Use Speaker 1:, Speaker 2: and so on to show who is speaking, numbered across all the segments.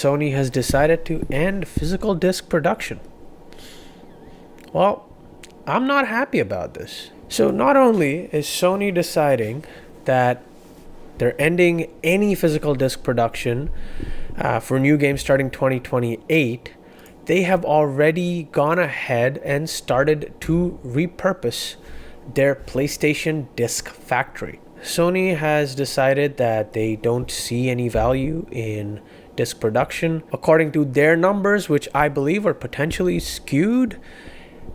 Speaker 1: Sony has decided to end physical disc production. Well, I'm not happy about this. So not only is Sony deciding that they're ending any physical disc production for new games starting 2028, they have already gone ahead and started to repurpose their PlayStation disc factory. Sony has decided that they don't see any value in disc production. According to their numbers, which I believe are potentially skewed,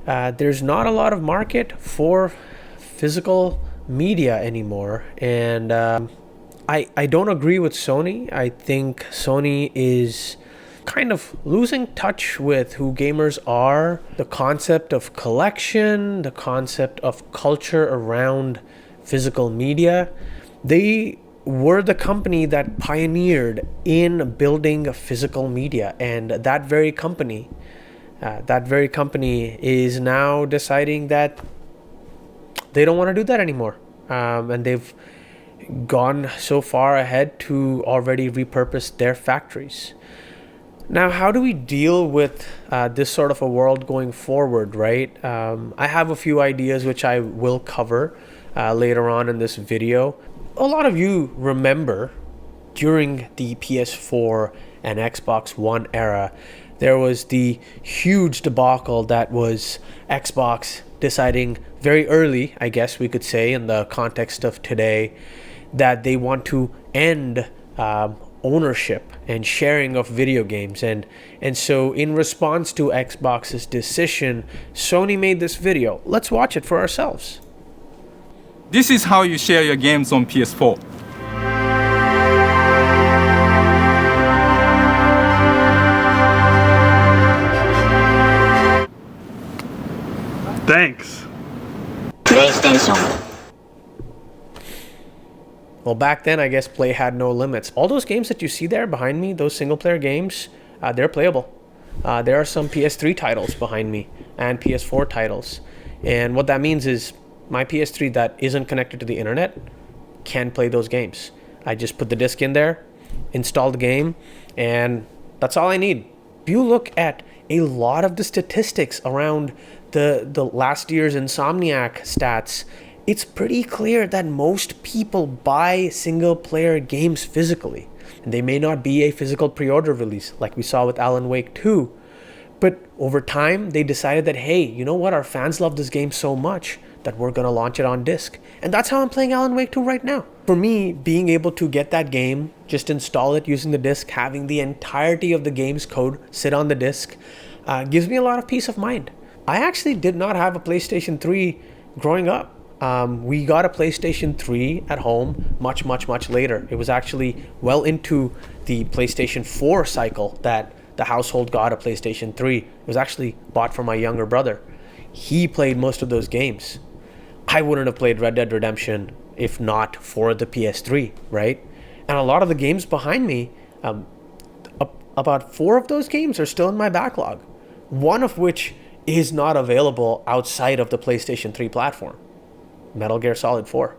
Speaker 1: there's not a lot of market for physical media anymore. And I don't agree with Sony. I think Sony is kind of losing touch with who gamers are, the concept of collection, the concept of culture around physical media. They were the company that pioneered in building physical media, and that very company is now deciding that they don't want to do that anymore, and they've gone so far ahead to already repurpose their factories. Now, how do we deal with this sort of a world going forward, right? I have a few ideas which I will cover later on in this video. A lot of you remember during the PS4 and Xbox One era, there was the huge debacle that was Xbox deciding very early, I guess we could say, in the context of today, that they want to end ownership and sharing of video games. And so in response to Xbox's decision, Sony made this video. Let's watch it for ourselves.
Speaker 2: This is how you share your games on PS4.
Speaker 3: Thanks.
Speaker 4: PlayStation.
Speaker 1: Well, back then, I guess play had no limits. All those games that you see there behind me, those single-player games, they're playable. There are some PS3 titles behind me and PS4 titles. And what that means is my PS3 that isn't connected to the internet can play those games. I just put the disc in there, install the game, and that's all I need. If you look at a lot of the statistics around the last year's Insomniac stats, it's pretty clear that most people buy single-player games physically. And they may not be a physical pre-order release like we saw with Alan Wake 2. But over time, they decided that, hey, you know what? Our fans love this game so much that we're going to launch it on disc. And that's how I'm playing Alan Wake 2 right now. For me, being able to get that game, just install it using the disc, having the entirety of the game's code sit on the disc, gives me a lot of peace of mind. I actually did not have a PlayStation 3 growing up. We got a PlayStation 3 at home much later. It was actually well into the PlayStation 4 cycle that the household got a PlayStation 3. It was actually bought for my younger brother. He played most of those games. I wouldn't have played Red Dead Redemption if not for the PS3, right? And a lot of the games behind me, about 4 of those games are still in my backlog. One of which is not available outside of the PlayStation 3 platform. Metal Gear Solid 4.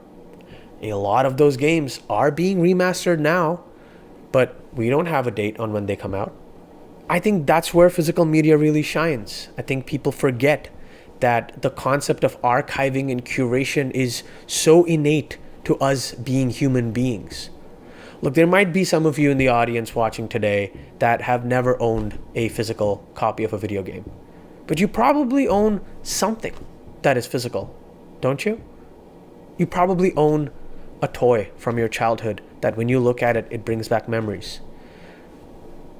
Speaker 1: A lot of those games are being remastered now, but we don't have a date on when they come out. I think that's where physical media really shines. I think people forget that the concept of archiving and curation is so innate to us being human beings. Look, there might be some of you in the audience watching today that have never owned a physical copy of a video game. But you probably own something that is physical, don't you? You probably own a toy from your childhood that when you look at it, it brings back memories.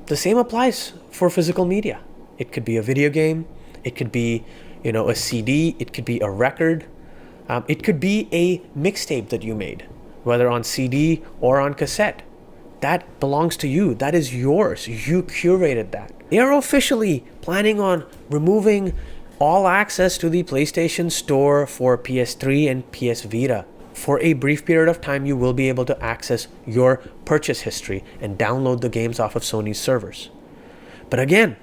Speaker 1: The same applies for physical media. It could be a video game. It could be, a CD. It could be a record. It could be a mixtape that you made, whether on CD or on cassette. That belongs to you. That is yours. You curated that. They are officially planning on removing all access to the PlayStation Store for PS3 and PS Vita. For a brief period of time, you will be able to access your purchase history and download the games off of Sony's servers. But again,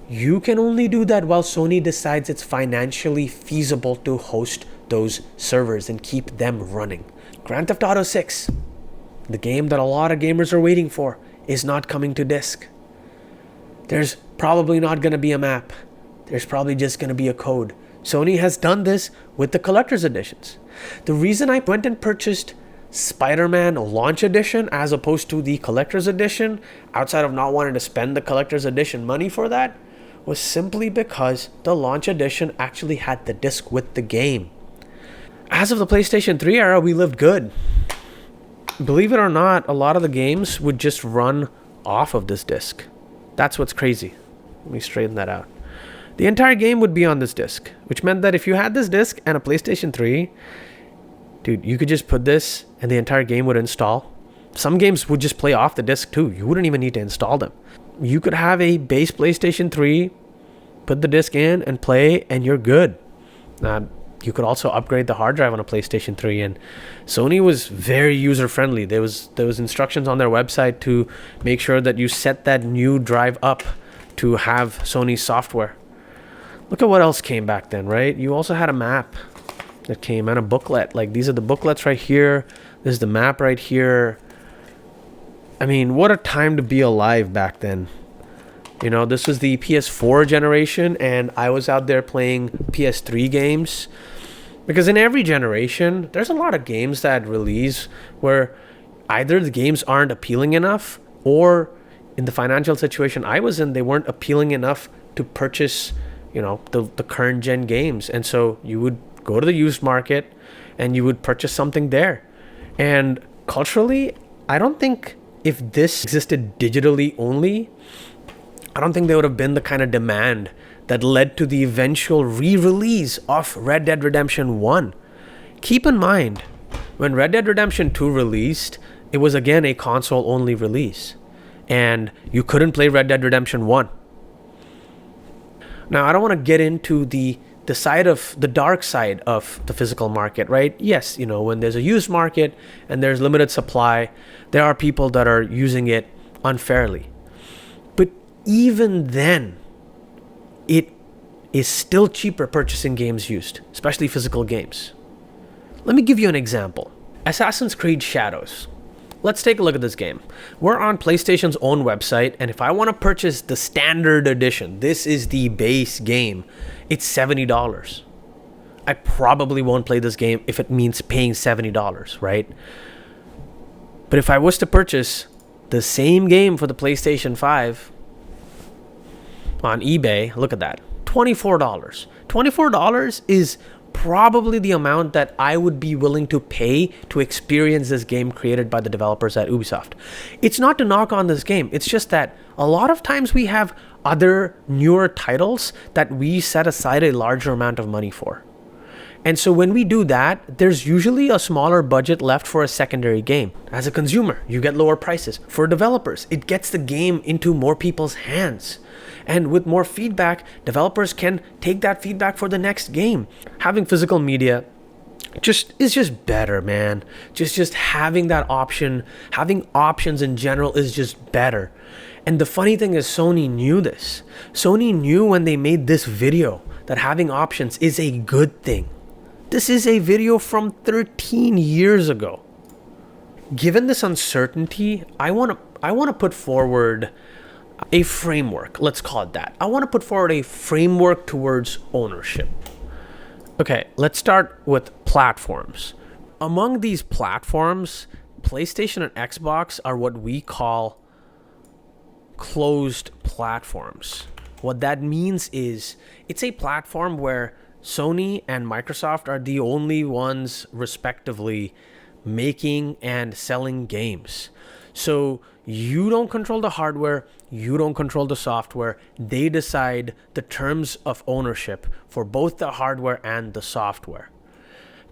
Speaker 1: you can only do that while Sony decides it's financially feasible to host those servers and keep them running. Grand Theft Auto 6, the game that a lot of gamers are waiting for, is not coming to disc. There's probably not going to be a map. There's probably just going to be a code. Sony has done this with the collector's editions. The reason I went and purchased Spider-Man Launch Edition as opposed to the collector's edition, outside of not wanting to spend the collector's edition money for that, was simply because the Launch Edition actually had the disc with the game. As of the PlayStation 3 era, we lived good. Believe it or not, a lot of the games would just run off of this disc. That's what's crazy. Let me straighten that out. The entire game would be on this disc, which meant that if you had this disc and a PlayStation 3, dude, you could just put this and the entire game would install. Some games would just play off the disc too. You wouldn't even need to install them. You could have a base PlayStation 3, put the disc in and play, and you're good. You could also upgrade the hard drive on a PlayStation 3, and Sony was very user-friendly. There was instructions on their website to make sure that you set that new drive up to have Sony software. Look at what else came back then, right? You also had a map that came and a booklet. Like, these are the booklets right here. This is the map right here. I mean, what a time to be alive back then. You know, this was the PS4 generation, and I was out there playing PS3 games. Because in every generation, there's a lot of games that release where either the games aren't appealing enough, or in the financial situation I was in, they weren't appealing enough to purchase, you know, the current gen games. And so you would go to the used market and you would purchase something there. And culturally, I don't think if this existed digitally only, I don't think there would have been the kind of demand that led to the eventual re-release of Red Dead Redemption 1. Keep in mind, when Red Dead Redemption 2 released, it was again a console-only release. And you couldn't play Red Dead Redemption 1. Now, I don't want to get into the side of the dark side of the physical market, right? Yes, you know, when there's a used market and there's limited supply, there are people that are using it unfairly. But even then, it is still cheaper purchasing games used, especially physical games. Let me give you an example. Assassin's Creed Shadows. Let's take a look at this game. We're on PlayStation's own website, and if I want to purchase the standard edition, this is the base game, it's $70. I probably won't play this game if it means paying $70, right? But if I was to purchase the same game for the PlayStation 5 on eBay, look at that, $24. $24 is probably the amount that I would be willing to pay to experience this game created by the developers at Ubisoft. It's not to knock on this game. It's just that a lot of times we have other newer titles that we set aside a larger amount of money for. And so when we do that, there's usually a smaller budget left for a secondary game. As a consumer, you get lower prices. For developers, it gets the game into more people's hands. And with more feedback, developers can take that feedback for the next game. Having physical media is just better, man. Just having that option, having options in general is just better. And the funny thing is, Sony knew this. Sony knew when they made this video that having options is a good thing. This is a video from 13 years ago. Given this uncertainty, I want to put forward a framework. Let's call it that. I want to put forward a framework towards ownership. Okay, let's start with platforms. Among these platforms, PlayStation and Xbox are what we call closed platforms. What that means is it's a platform where Sony and Microsoft are the only ones, respectively, making and selling games. So you don't control the hardware, you don't control the software. They decide the terms of ownership for both the hardware and the software.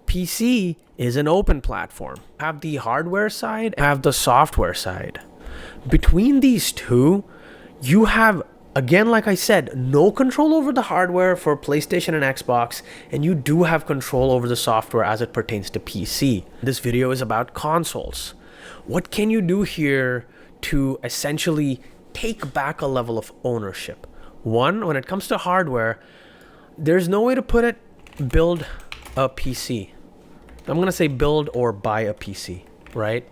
Speaker 1: PC is an open platform. Have the hardware side, have the software side. Between these two, you have, again, like I said, no control over the hardware for PlayStation and Xbox, and you do have control over the software as it pertains to PC. This video is about consoles. What can you do here to essentially take back a level of ownership? One, when it comes to hardware, there's no way to put it, build a PC. I'm going to say build or buy a PC, right?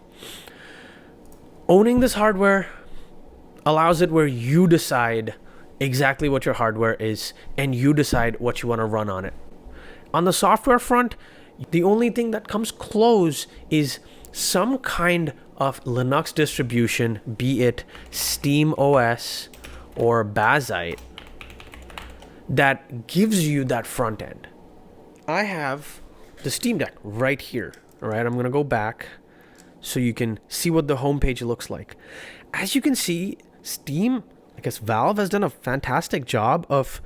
Speaker 1: Owning this hardware, allows it where you decide exactly what your hardware is and you decide what you want to run on it. On the software front, the only thing that comes close is some kind of Linux distribution, be it SteamOS or Bazite, that gives you that front end. I have the Steam Deck right here. All right, I'm going to go back so you can see what the homepage looks like. As you can see, Steam, I guess Valve has done a fantastic job of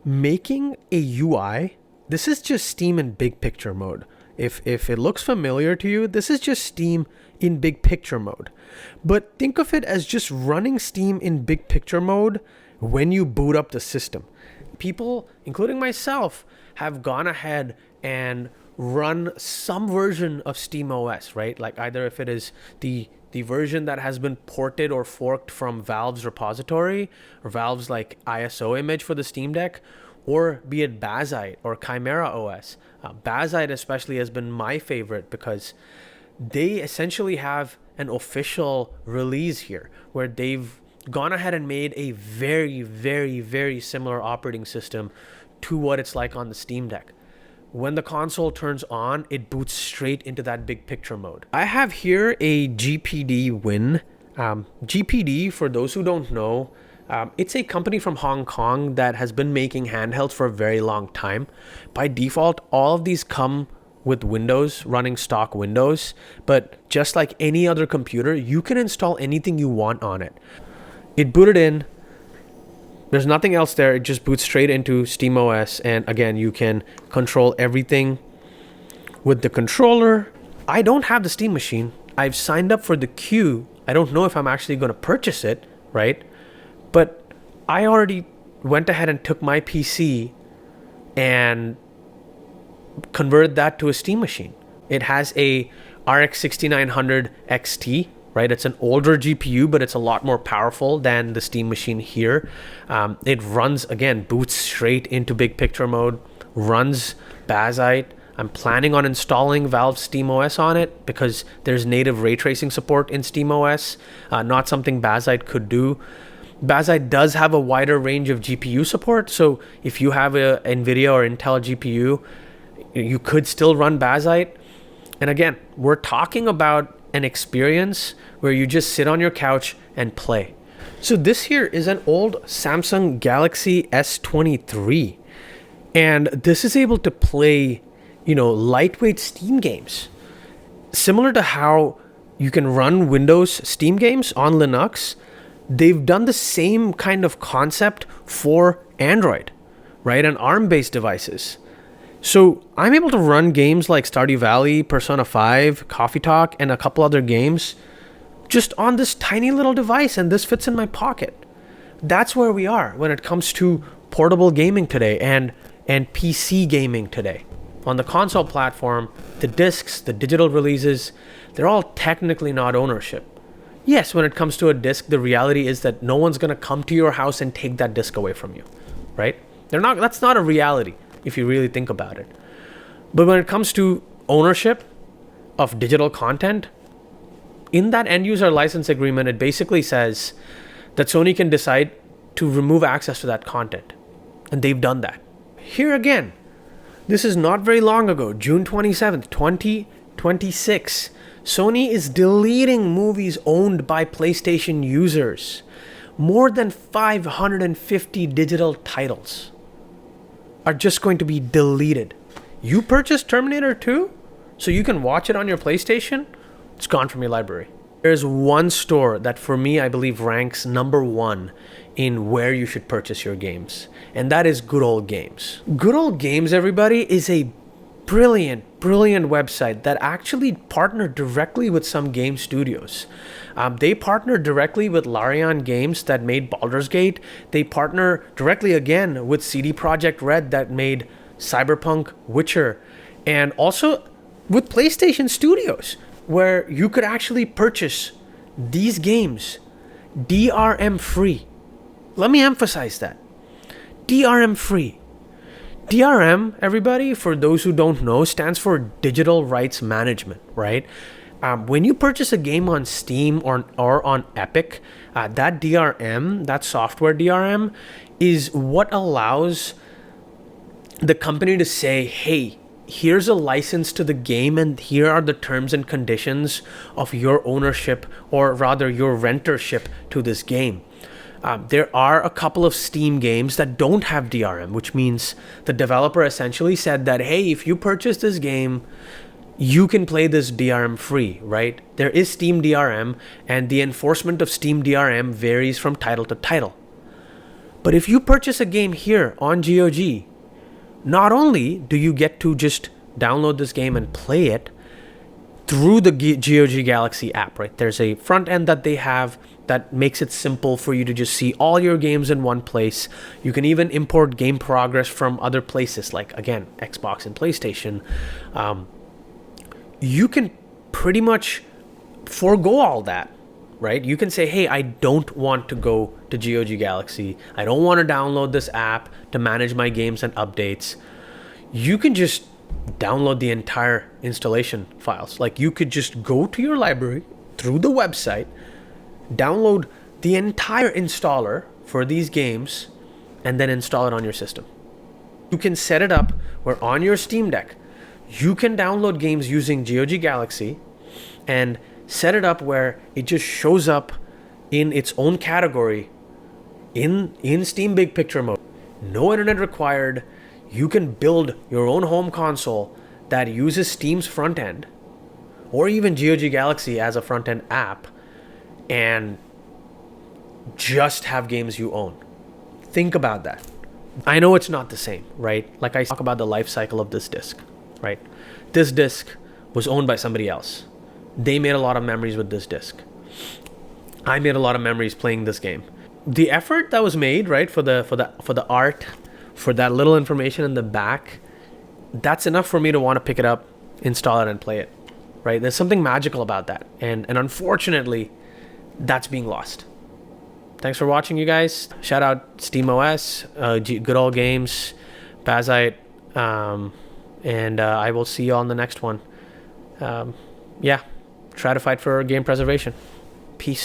Speaker 1: making a UI. This is just Steam in big picture mode. If it looks familiar to you, this is just Steam in big picture mode. But think of it as just running Steam in big picture mode when you boot up the system. People, including myself, have gone ahead and run some version of SteamOS, right? Like either if it is the version that has been ported or forked from Valve's repository or Valve's like ISO image for the Steam Deck, or be it Bazite or Chimera OS. Bazite especially has been my favorite because they essentially have an official release here where they've gone ahead and made a very, very, very similar operating system to what it's like on the Steam Deck. When the console turns on, it boots straight into that big picture mode. I have here a GPD win. GPD, for those who don't know, it's a company from Hong Kong that has been making handhelds for a very long time. By default, all of these come with Windows, running stock Windows, but just like any other computer, you can install anything you want on it. It booted in. There's nothing else there. It just boots straight into SteamOS. And again, you can control everything with the controller. I don't have the Steam machine. I've signed up for the queue. I don't know if I'm actually going to purchase it, right? But I already went ahead and took my PC and converted that to a Steam machine. It has a RX 6900 XT, right? It's an older GPU, but it's a lot more powerful than the Steam machine here. It runs, again, boots straight into big picture mode, runs Bazite. I'm planning on installing Valve SteamOS on it because there's native ray tracing support in SteamOS, not something Bazite could do. Bazite does have a wider range of GPU support, so if you have a NVIDIA or Intel GPU, you could still run Bazite. And again, we're talking about an experience where you just sit on your couch and play. So this here is an old Samsung Galaxy S23, and this is able to play, lightweight Steam games. Similar to how you can run Windows Steam games on Linux, they've done the same kind of concept for Android, right? And ARM-based devices. So I'm able to run games like Stardew Valley, Persona 5, Coffee Talk, and a couple other games just on this tiny little device, and this fits in my pocket. That's where we are when it comes to portable gaming today and PC gaming today. On the console platform, the discs, the digital releases, they're all technically not ownership. Yes, when it comes to a disc, the reality is that no one's going to come to your house and take that disc away from you, right? That's not a reality if you really think about it. But when it comes to ownership of digital content, in that end user license agreement, it basically says that Sony can decide to remove access to that content. And they've done that. Here again, this is not very long ago, June 27th, 2026. Sony is deleting movies owned by PlayStation users. More than 550 digital titles are just going to be deleted. You purchased Terminator 2 so you can watch it on your PlayStation? It's gone from your library. There's one store that for me, I believe ranks number one in where you should purchase your games. And that is Good Old Games. Good Old Games, everybody, is a brilliant website that actually partnered directly with some game studios. They partnered directly with Larian Games that made Baldur's Gate. They partner directly again with CD Projekt Red that made Cyberpunk, Witcher, and also with PlayStation Studios, where you could actually purchase these games DRM free. Let me emphasize that. DRM free. DRM, everybody, for those who don't know, stands for Digital Rights Management, right? When you purchase a game on Steam or on Epic, that DRM, that software DRM, is what allows the company to say, hey, here's a license to the game and here are the terms and conditions of your ownership, or rather your rentership to this game. There are a couple of Steam games that don't have DRM, which means the developer essentially said that, hey, if you purchase this game, you can play this DRM free, right? There is Steam DRM, and the enforcement of Steam DRM varies from title to title. But if you purchase a game here on GOG, not only do you get to just download this game and play it through the GOG Galaxy app, right? There's a front end that they have that makes it simple for you to just see all your games in one place. You can even import game progress from other places, like, again, Xbox and PlayStation. You can pretty much forego all that, right? You can say, hey, I don't want to go to GOG Galaxy. I don't want to download this app to manage my games and updates. You can just download the entire installation files. Like, you could just go to your library through the website, download the entire installer for these games, and then install it on your system. You can set it up where on your Steam Deck, you can download games using GOG Galaxy and set it up where it just shows up in its own category in Steam Big Picture mode. No internet required. You can build your own home console that uses Steam's front end, or even GOG Galaxy as a front end app, and just have games you own. Think about that. I know it's not the same, right? Like, I talk about the life cycle of this disc, right? This disc was owned by somebody else. They made a lot of memories with this disc. I made a lot of memories playing this game. The effort that was made, right, for the art, for that little information in the back, that's enough for me to want to pick it up, install it, and play it, right? There's something magical about that, and unfortunately, that's being lost. Thanks for watching, you guys. Shout out SteamOS, Good Old Games, Bazite, and I will see you on the next one. Yeah, try to fight for game preservation. Peace.